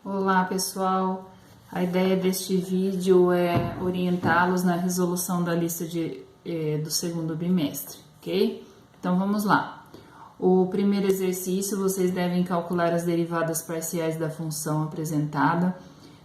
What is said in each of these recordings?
Olá pessoal, a ideia deste vídeo é orientá-los na resolução da lista do segundo bimestre, ok? Então vamos lá. O primeiro exercício, vocês devem calcular as derivadas parciais da função apresentada.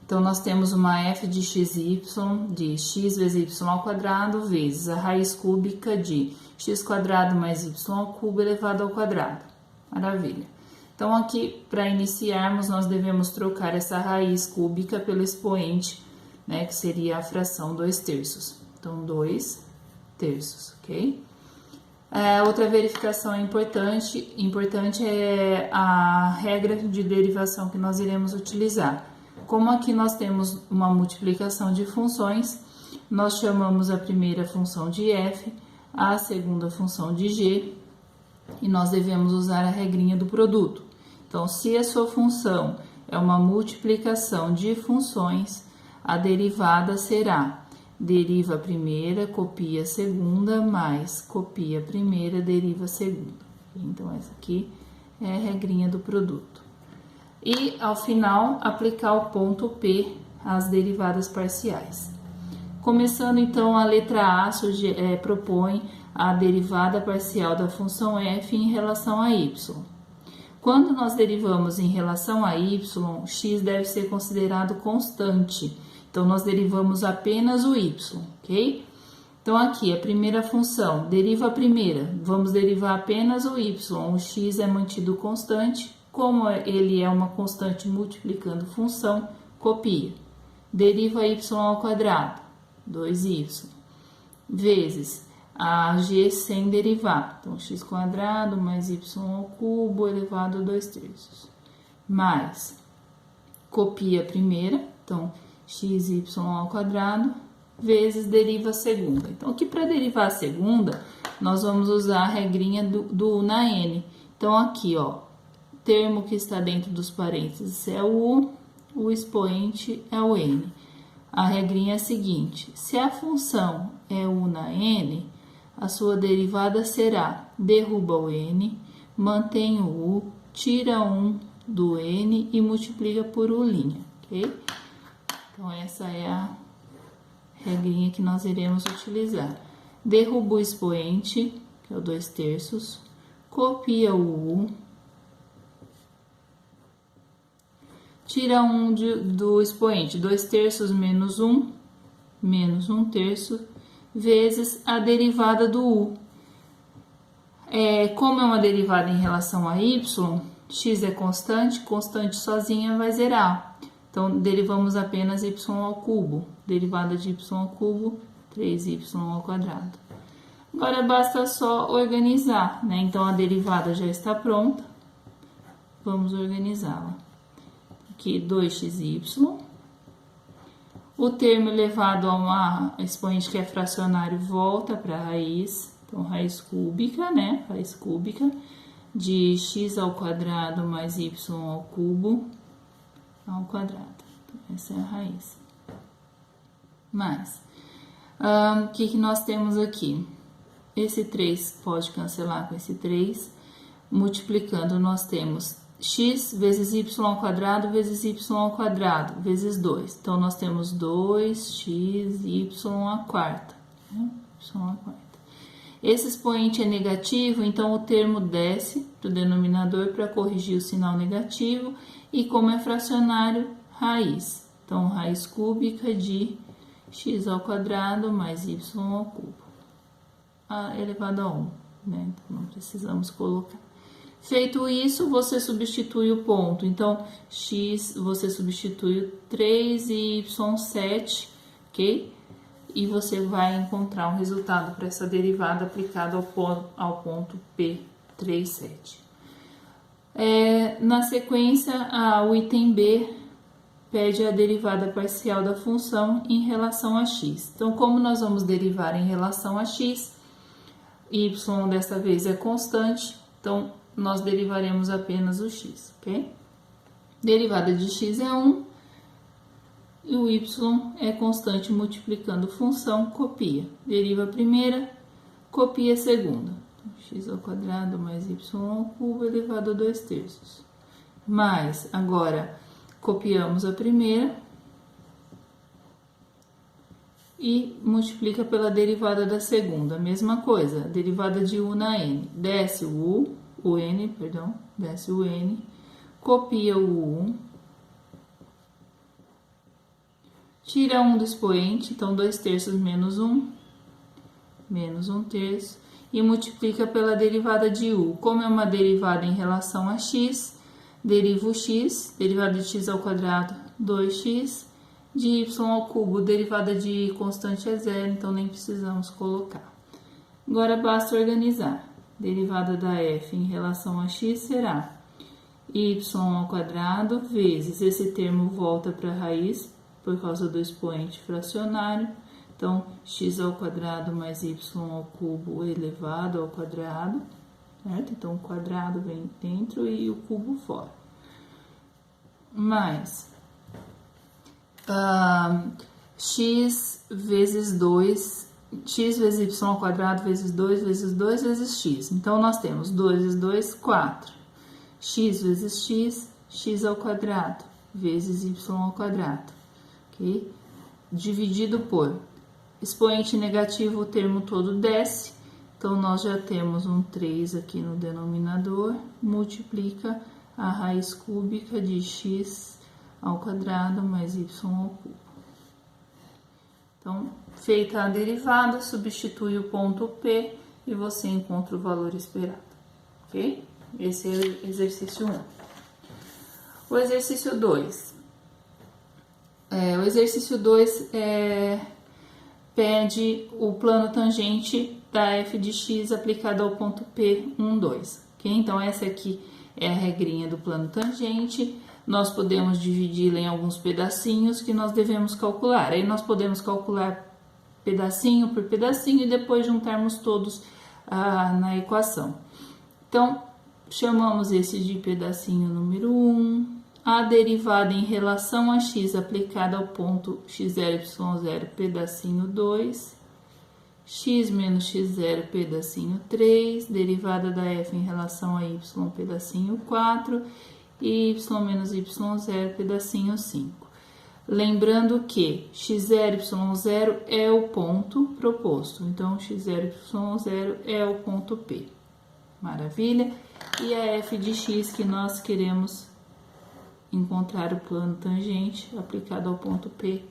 Então nós temos uma f de xy de x vezes y ao quadrado vezes a raiz cúbica de x quadrado mais y ao cubo elevado ao quadrado. Maravilha. Então, aqui, para iniciarmos, nós devemos trocar essa raiz cúbica pelo expoente, né, que seria a fração 2/3. Então, 2/3, ok? Outra verificação importante é a regra de derivação que nós iremos utilizar. Como aqui nós temos uma multiplicação de funções, nós chamamos a primeira função de f, a segunda função de g, e nós devemos usar a regrinha do produto. Então, se a sua função é uma multiplicação de funções, a derivada será deriva a primeira, copia a segunda, mais copia a primeira, deriva a segunda. Então, essa aqui é a regrinha do produto. E, ao final, aplicar o ponto P às derivadas parciais. Começando, então, a letra A propõe a derivada parcial da função f em relação a y. Quando nós derivamos em relação a y, x deve ser considerado constante. Então, nós derivamos apenas o y, ok? Então, aqui, a primeira função, deriva a primeira. Vamos derivar apenas o y. O x é mantido constante. Como ele é uma constante multiplicando função, copia. Deriva y ao quadrado, 2y, vezes a g sem derivar. Então, x quadrado mais y ao cubo elevado a 2/3. Mais, copia a primeira, então, xy ao quadrado, vezes deriva a segunda. Então, aqui para derivar a segunda, nós vamos usar a regrinha do U na N. Então, aqui, ó, termo que está dentro dos parênteses é o U, o expoente é o N. A regrinha é a seguinte: se a função é U na N, a sua derivada será derruba o N, mantém o U, tira 1 do N e multiplica por U', ok? Então, essa é a regrinha que nós iremos utilizar. Derruba o expoente, que é o 2/3, copia o U, tira 1 do expoente, 2/3 menos 1, menos 1/3, vezes a derivada do U. Como é uma derivada em relação a y, x é constante, constante sozinha vai zerar. Então, derivamos apenas y ao cubo. Derivada de y ao cubo, 3y ao quadrado. Agora, basta só organizar, né? Então, a derivada já está pronta. Vamos organizá-la. Aqui, 2xy. O termo elevado a uma expoente que é fracionário volta para a raiz. Então, raiz cúbica, né? Raiz cúbica de x ao quadrado mais y ao cubo ao quadrado. Então, essa é a raiz. Mas, o que nós temos aqui? Esse 3 pode cancelar com esse 3. Multiplicando, nós temos x vezes y ao quadrado vezes y ao quadrado vezes 2. Então, nós temos 2xy à quarta. Né? Y à quarta. Esse expoente é negativo, então o termo desce para o denominador para corrigir o sinal negativo. E como é fracionário, raiz. Então, raiz cúbica de x ao quadrado mais y ao cubo elevado a 1. Né? Então, não precisamos colocar. Feito isso, você substitui o ponto. Então, x, você substitui 3y7, ok? E você vai encontrar um resultado para essa derivada aplicada ao ponto P37. Na sequência, o item B pede a derivada parcial da função em relação a x. Então, como nós vamos derivar em relação a x, y dessa vez é constante, então, nós derivaremos apenas o x, ok? Derivada de x é 1 e o y é constante multiplicando função, copia. Deriva a primeira, copia a segunda. Então, x ao quadrado mais y ao cubo elevado a 2/3. Mais, agora, Copiamos a primeira e multiplica pela derivada da segunda. Mesma coisa, derivada de U na N. Desce o N, perdão, desce o N, copia o U, tira 1 do expoente, então 2/3 menos 1 1/3, e multiplica pela derivada de U. Como é uma derivada em relação a x, deriva o x, derivada de x ao quadrado, 2x, de y ao cubo, derivada de constante é zero, então nem precisamos colocar. Agora basta organizar. Derivada da f em relação a x será y ao quadrado vezes, esse termo volta para a raiz por causa do expoente fracionário, então x ao quadrado mais y ao cubo elevado ao quadrado, certo? Então o quadrado vem dentro e o cubo fora. Mais x vezes 2, x vezes y ao quadrado vezes 2 vezes 2 vezes x. Então, nós temos 2 vezes 2, 4. X vezes x ao quadrado, vezes y ao quadrado. Ok? Dividido por expoente negativo, o termo todo desce. Então, nós já temos um 3 aqui no denominador. Multiplica a raiz cúbica de x ao quadrado mais y ao cubo. Então, feita a derivada, substitui o ponto P e você encontra o valor esperado, ok? Esse é o exercício 1. O exercício 2. O exercício 2 pede o plano tangente da f de x aplicado ao ponto P, 1, 2. Okay? Então, essa aqui é a regrinha do plano tangente. Nós podemos dividi-la em alguns pedacinhos que nós devemos calcular. Aí nós podemos calcular pedacinho por pedacinho e depois juntarmos todos na equação. Então, chamamos esse de pedacinho número 1. A derivada em relação a x aplicada ao ponto x0, y0, pedacinho 2. X menos x0, pedacinho 3. Derivada da f em relação a y, pedacinho 4. E y menos y0, pedacinho 5. Lembrando que x0, y0 é o ponto proposto. Então, x0, y0 é o ponto P. Maravilha? E a f de x que nós queremos encontrar o plano tangente aplicado ao ponto P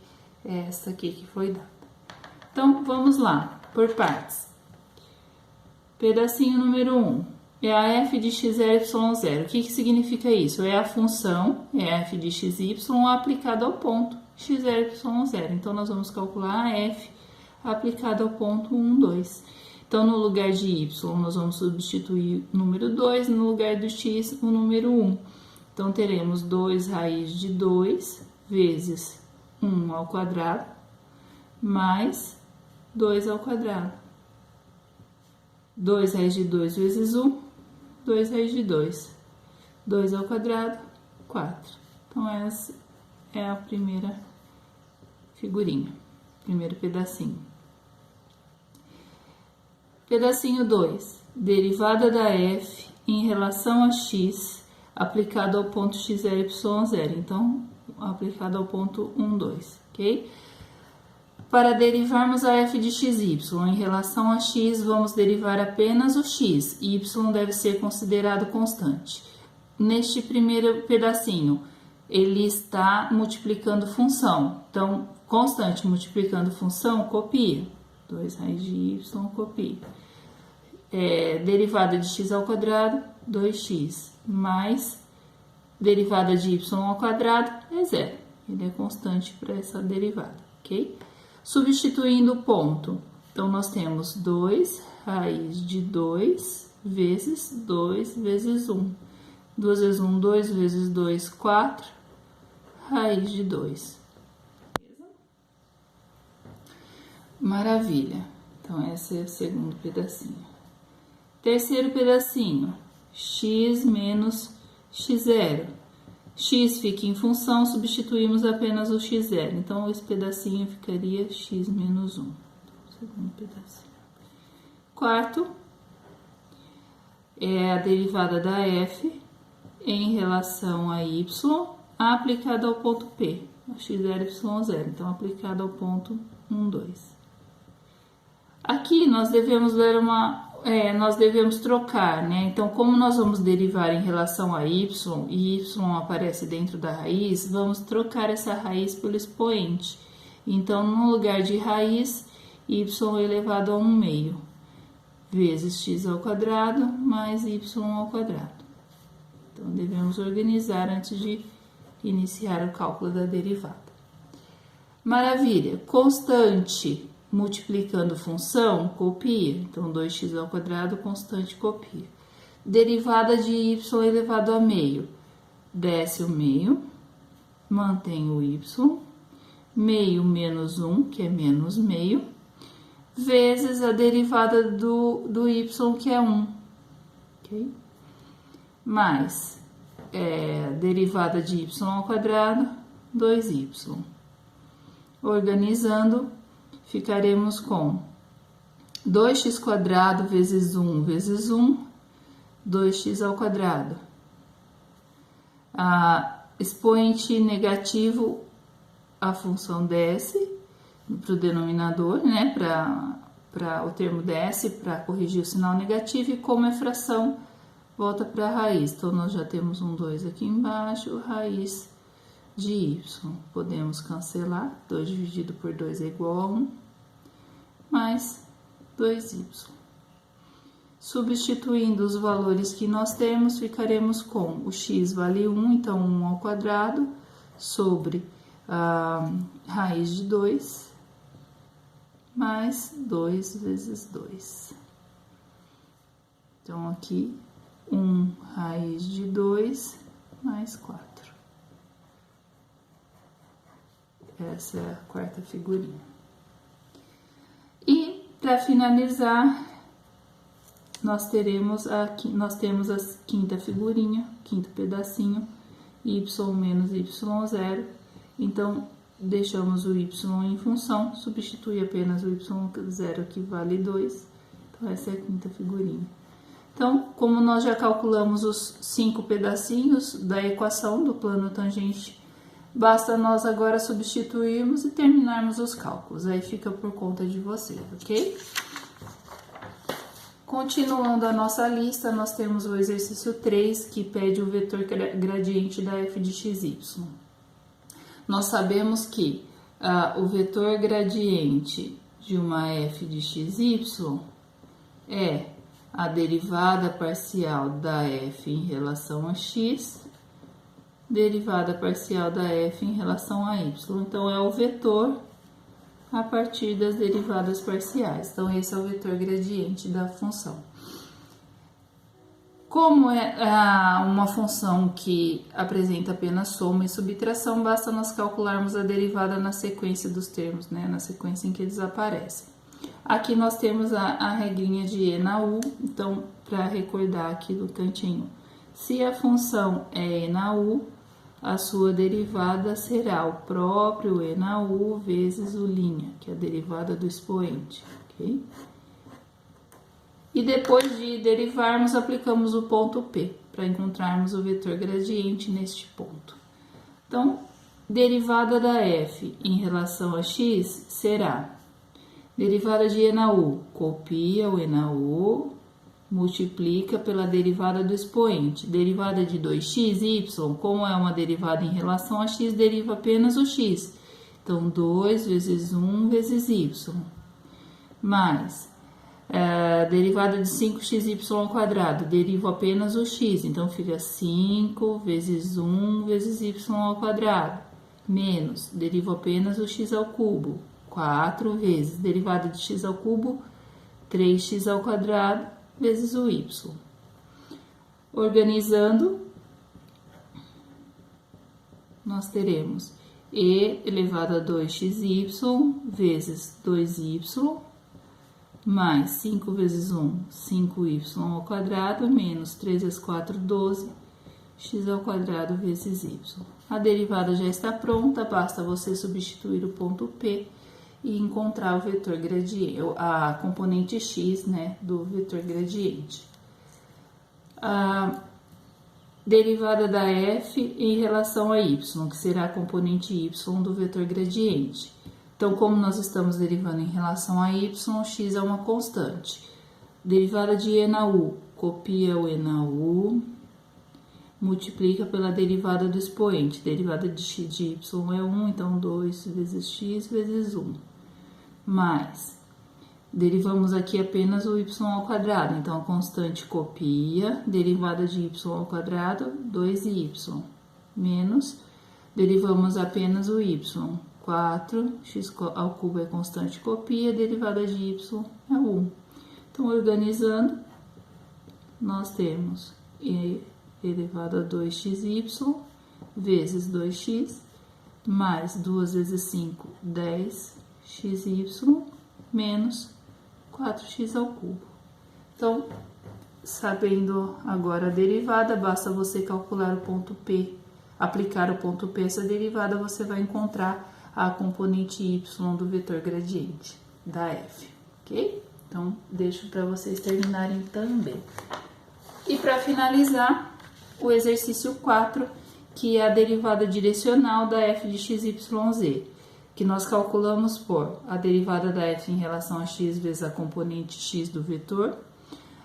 é essa aqui que foi dada. Então, vamos lá, por partes. Pedacinho número 1. É a f de x0, y0. O que significa isso? É a função, é a f de xy aplicada ao ponto x0, y0. Então, nós vamos calcular a f aplicada ao ponto 1, 2. Então, no lugar de y, nós vamos substituir o número 2, no lugar do x, o número 1. Então, teremos 2 raiz de 2 vezes 1 ao quadrado, mais 2 ao quadrado. 2 raiz de 2 vezes 1, 2 raiz de 2. 2 ao quadrado, 4. Então, essa é a primeira figurinha, primeiro pedacinho. Pedacinho 2. Derivada da f em relação a x aplicado ao ponto x0, y0. Então, aplicado ao ponto 1, 2, ok? Para derivarmos a f de xy em relação a x, vamos derivar apenas o x. Y deve ser considerado constante. Neste primeiro pedacinho, ele está multiplicando função. Então, constante multiplicando função, copia. 2 raiz de y, copia. Derivada de x ao quadrado, 2x. Mais derivada de y ao quadrado é zero. Ele é constante para essa derivada, ok? Substituindo o ponto, então nós temos 2 raiz de 2 vezes 2 vezes 1. 2 vezes 1, 2 vezes 2, 4, raiz de 2. Maravilha. Então, esse é o segundo pedacinho. Terceiro pedacinho, x menos x0. X fica em função, substituímos apenas o x0. Então, esse pedacinho ficaria x menos 1. Segundo pedacinho. Quarto, é a derivada da f em relação a y. aplicado ao ponto P, x0, y0, então aplicado ao ponto 1, 2. Aqui nós devemos ver nós devemos trocar, né? Então, como nós vamos derivar em relação a y, e y aparece dentro da raiz, vamos trocar essa raiz pelo expoente. Então, no lugar de raiz, y elevado a 1/2 vezes x ao quadrado mais y ao quadrado. Então, devemos organizar antes de iniciar o cálculo da derivada. Maravilha! Constante multiplicando função, copia. Então, 2x ao quadrado, constante, copia. Derivada de y elevado a meio. Desce o meio, mantém o y, meio menos 1, que é menos meio, vezes a derivada do y, que é 1. Ok? Mais derivada de y ao quadrado, 2y. Organizando, ficaremos com 2x quadrado vezes 1 vezes 1, 2x ao quadrado. Expoente negativo, a função desce para o denominador, né? Para o termo desce, para corrigir o sinal negativo, e como é fração, volta para a raiz. Então, nós já temos um 2 aqui embaixo, raiz de y. Podemos cancelar, 2 dividido por 2 é igual a 1, mais 2y. Substituindo os valores que nós temos, ficaremos com o x vale 1, então 1 ao quadrado, sobre a raiz de 2, mais 2 vezes 2. Então, aqui, 1 raiz de 2, mais 4. Essa é a quarta figurinha. E, para finalizar, nós temos a quinta figurinha, quinto pedacinho, y menos y0. Então, deixamos o y em função, substitui apenas o y0, que vale 2. Então, essa é a quinta figurinha. Então, como nós já calculamos os 5 pedacinhos da equação do plano tangente, basta nós agora substituirmos e terminarmos os cálculos. Aí fica por conta de vocês, ok? Continuando a nossa lista, nós temos o exercício 3, que pede o vetor gradiente da f de xy. Nós sabemos que o vetor gradiente de uma f de xy é a derivada parcial da f em relação a x, derivada parcial da f em relação a y. Então, é o vetor a partir das derivadas parciais. Então, esse é o vetor gradiente da função. Como é uma função que apresenta apenas soma e subtração, basta nós calcularmos a derivada na sequência dos termos, né? Na sequência em que eles aparecem. Aqui nós temos a regrinha de E na U, então, para recordar aqui do cantinho, se a função é E na U, a sua derivada será o próprio E na U vezes o', que é a derivada do expoente, ok? E depois de derivarmos, aplicamos o ponto P, para encontrarmos o vetor gradiente neste ponto. Então, derivada da f em relação a x será derivada de E na U, copia o E na U, multiplica pela derivada do expoente. Derivada de 2x, y, como é uma derivada em relação a x, deriva apenas o x. Então, 2 vezes 1 vezes y. Mais, derivada de 5xy ao quadrado, deriva apenas o x. Então, fica 5 vezes 1 vezes y ao quadrado. Menos, deriva apenas o x ao cubo. 4 vezes derivada de x ao cubo, 3x ao quadrado, vezes o y. Organizando, nós teremos e elevado a 2xy vezes 2y, mais 5 vezes 1, 5y ao quadrado, menos 3 vezes 4, 12, x ao quadrado vezes y. A derivada já está pronta, basta você substituir o ponto P e encontrar o vetor gradiente, a componente x, né, do vetor gradiente. derivada da f em relação a y, que será a componente y do vetor gradiente. Então, como nós estamos derivando em relação a y, x é uma constante. Derivada de e na u, copia o e na u, multiplica pela derivada do expoente. Derivada de x de y é 1, então 2 vezes x vezes 1. Mais, derivamos aqui apenas o y ao quadrado, então a constante copia, derivada de y ao quadrado, 2y, menos, derivamos apenas o y, 4, x ao cubo é constante copia, derivada de y é 1. Então, organizando, nós temos e elevado a 2xy vezes 2x, mais 2 vezes 5, 10xy, menos 4x ao cubo. Então, sabendo agora a derivada, basta você calcular o ponto P, aplicar o ponto P a essa derivada, você vai encontrar a componente y do vetor gradiente da f, ok? Então, deixo para vocês terminarem também. E para finalizar, o exercício 4, que é a derivada direcional da f de xyz, que nós calculamos por a derivada da f em relação a x vezes a componente x do vetor,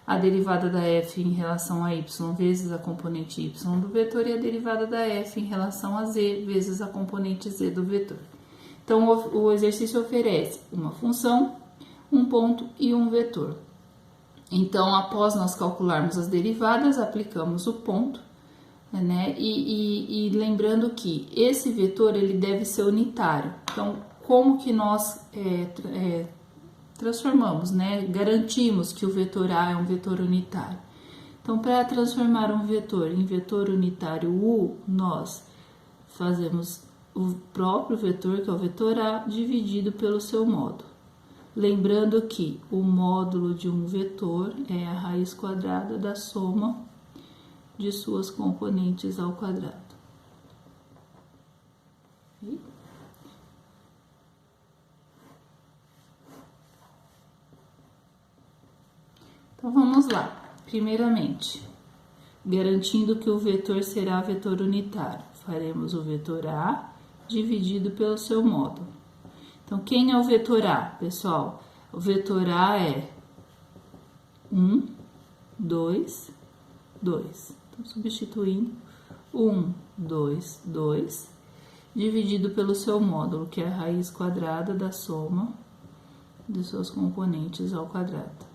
a derivada da f em relação a y vezes a componente y do vetor e a derivada da f em relação a z vezes a componente z do vetor. Então, o exercício oferece uma função, um ponto e um vetor. Então, após nós calcularmos as derivadas, aplicamos o ponto, né? E lembrando que esse vetor ele deve ser unitário. Então, como que nós transformamos, né? Garantimos que o vetor A é um vetor unitário. Então, para transformar um vetor em vetor unitário U, nós fazemos o próprio vetor, que é o vetor A, dividido pelo seu módulo. Lembrando que o módulo de um vetor é a raiz quadrada da soma de suas componentes ao quadrado. Então, vamos lá. Primeiramente, garantindo que o vetor será vetor unitário, faremos o vetor A dividido pelo seu módulo. Então, quem é o vetor A, pessoal? O vetor A é 1, 2, 2. Então, substituindo 1, 2, 2, dividido pelo seu módulo, que é a raiz quadrada da soma de suas componentes ao quadrado.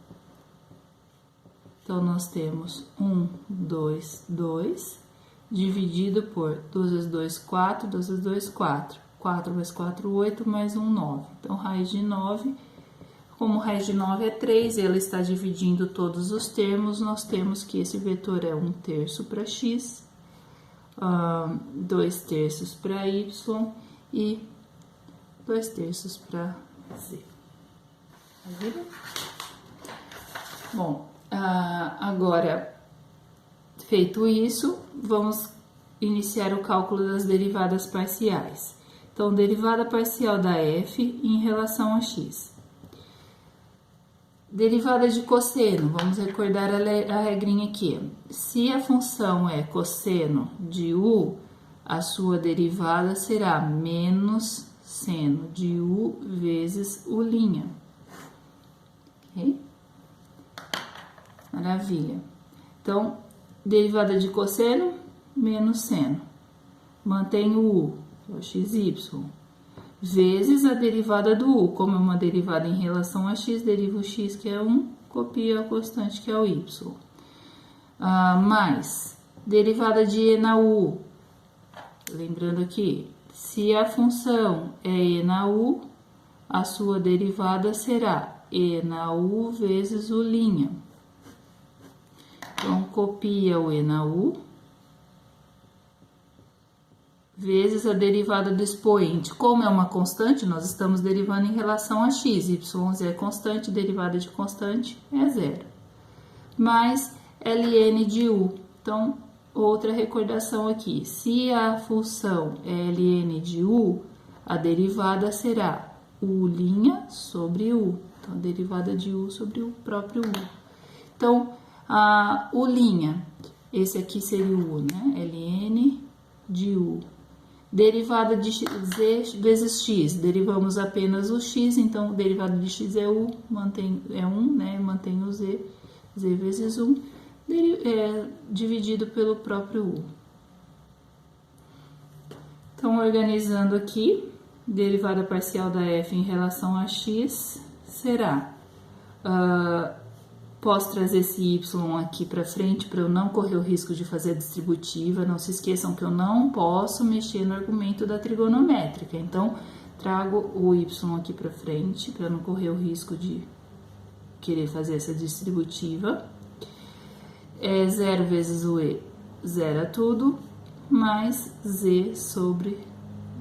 Então, nós temos 1, 2, 2, dividido por 2 vezes 2, 4, 2 vezes 2, 4. 4 vezes 4, 8, mais 1, 9. Então, raiz de 9, como raiz de 9 é 3, e ela está dividindo todos os termos, nós temos que esse vetor é 1/3 para x, 2/3 para y e 2/3 para z. Tá vendo? Bom, agora, feito isso, vamos iniciar o cálculo das derivadas parciais. Então, derivada parcial da f em relação a x. Derivada de cosseno, vamos recordar a regrinha aqui. Se a função é cosseno de u, a sua derivada será menos seno de u vezes u'. Ok? Maravilha. Então, derivada de cosseno, menos seno. Mantém o u, que é o xy, vezes a derivada do u. Como é uma derivada em relação a x, deriva o x, que é 1, copia a constante, que é o y. Mais derivada de e na u. Lembrando aqui, se a função é e na u, a sua derivada será e na u vezes u'. Então, copia o e na u, vezes a derivada do expoente. Como é uma constante, nós estamos derivando em relação a x. Y é constante, derivada de constante é 0. Mais ln de u. Então, outra recordação aqui. Se a função é ln de u, a derivada será u' sobre u. Então, a derivada de u sobre o próprio u. Então, a u', Esse aqui seria o U, né? ln de U. Derivada de z vezes x, derivamos apenas o x, então derivada de x é u, é 1, né? Mantém o z vezes 1, dividido pelo próprio u. Então, organizando aqui, derivada parcial da f em relação a x será... posso trazer esse y aqui para frente para eu não correr o risco de fazer a distributiva. Não se esqueçam que eu não posso mexer no argumento da trigonométrica. Então, trago o y aqui para frente para não correr o risco de querer fazer essa distributiva. 0 vezes o e, zera tudo, mais z sobre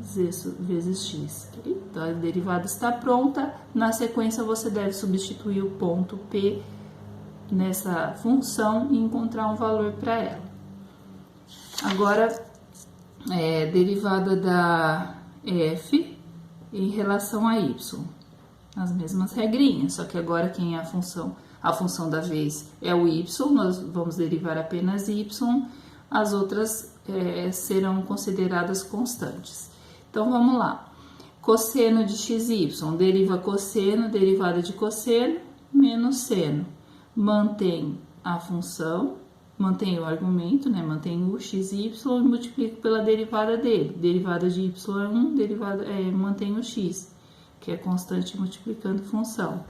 z vezes x. Okay? Então, a derivada está pronta. Na sequência, você deve substituir o ponto P nessa função e encontrar um valor para ela. Agora, derivada da f em relação a y. As mesmas regrinhas, só que agora quem é a função da vez é o y, nós vamos derivar apenas y, as outras serão consideradas constantes. Então, vamos lá. Cosseno de xy, deriva cosseno, derivada de cosseno, menos seno. Mantém a função, mantém o argumento, né? Mantém o xy e multiplico pela derivada dele. Derivada de y é 1, mantém o x, que é constante multiplicando função.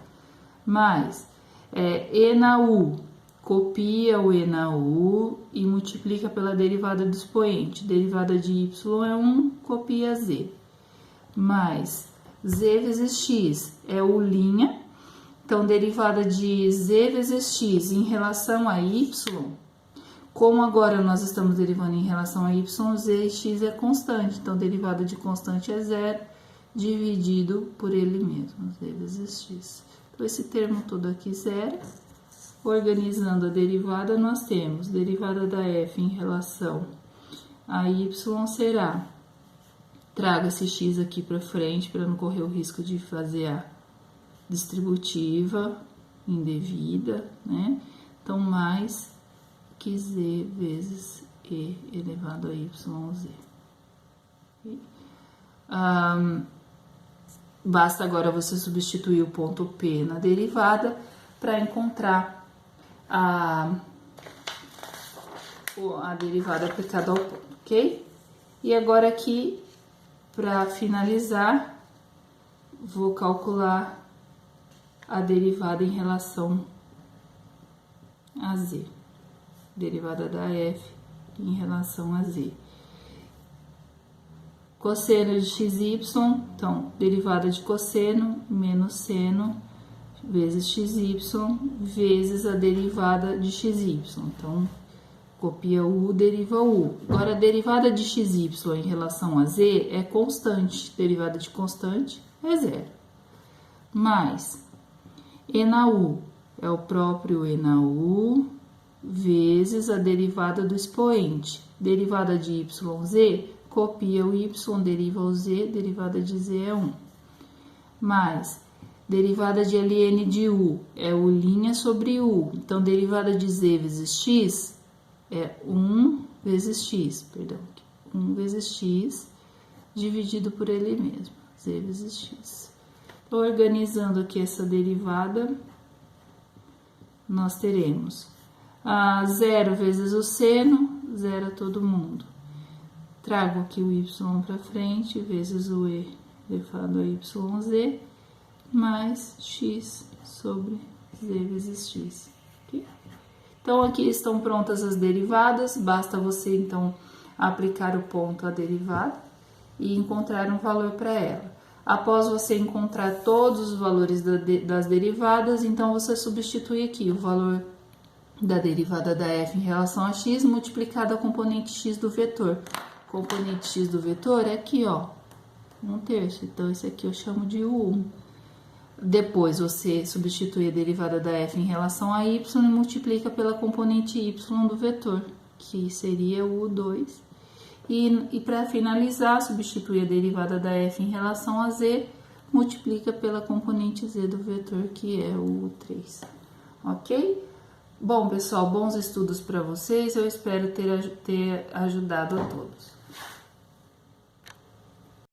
Mais, e na u, copia o e na u e multiplica pela derivada do expoente. Derivada de y é 1, copia z. Mais, z vezes x é o'. Então, derivada de z vezes x em relação a y, como agora nós estamos derivando em relação a y, z e x é constante. Então, derivada de constante é 0, dividido por ele mesmo, z vezes x. Então, esse termo todo aqui, 0. Organizando a derivada, nós temos derivada da f em relação a y será... Trago esse x aqui para frente, para não correr o risco de fazer a distributiva indevida, né? Então, mais que z vezes e elevado a yz. Basta agora você substituir o ponto P na derivada para encontrar a derivada aplicada ao ponto, ok? E agora aqui, para finalizar, vou calcular a derivada em relação a z. Derivada da f em relação a z. Cosseno de xy, então, derivada de cosseno menos seno vezes xy vezes a derivada de xy. Então, copia o u, deriva o u. Agora, a derivada de xy em relação a z é constante. Derivada de constante é 0. Mais, e na u é o próprio e na u vezes a derivada do expoente. Derivada de yz, copia o y, deriva o z, derivada de z é 1. Mais, derivada de ln de u é u' sobre u. Então, derivada de z vezes x é 1 vezes x, perdão, 1 vezes x dividido por ele mesmo, z vezes x. Então, organizando aqui essa derivada, nós teremos 0 vezes o seno, zera todo mundo. Trago aqui o y para frente, vezes o e elevado a yz, mais x sobre z vezes x. Okay? Então, aqui estão prontas as derivadas, basta você, então, aplicar o ponto à derivada e encontrar um valor para ela. Após você encontrar todos os valores das derivadas, então, você substitui aqui o valor da derivada da f em relação a x multiplicado a componente x do vetor. Componente x do vetor é aqui, ó, 1/3. Então, esse aqui eu chamo de u1. Depois, você substitui a derivada da f em relação a y e multiplica pela componente y do vetor, que seria o u2. E para finalizar, substitui a derivada da f em relação a z, multiplica pela componente z do vetor, que é o u3. Ok? Bom, pessoal, bons estudos para vocês. Eu espero ter ajudado a todos.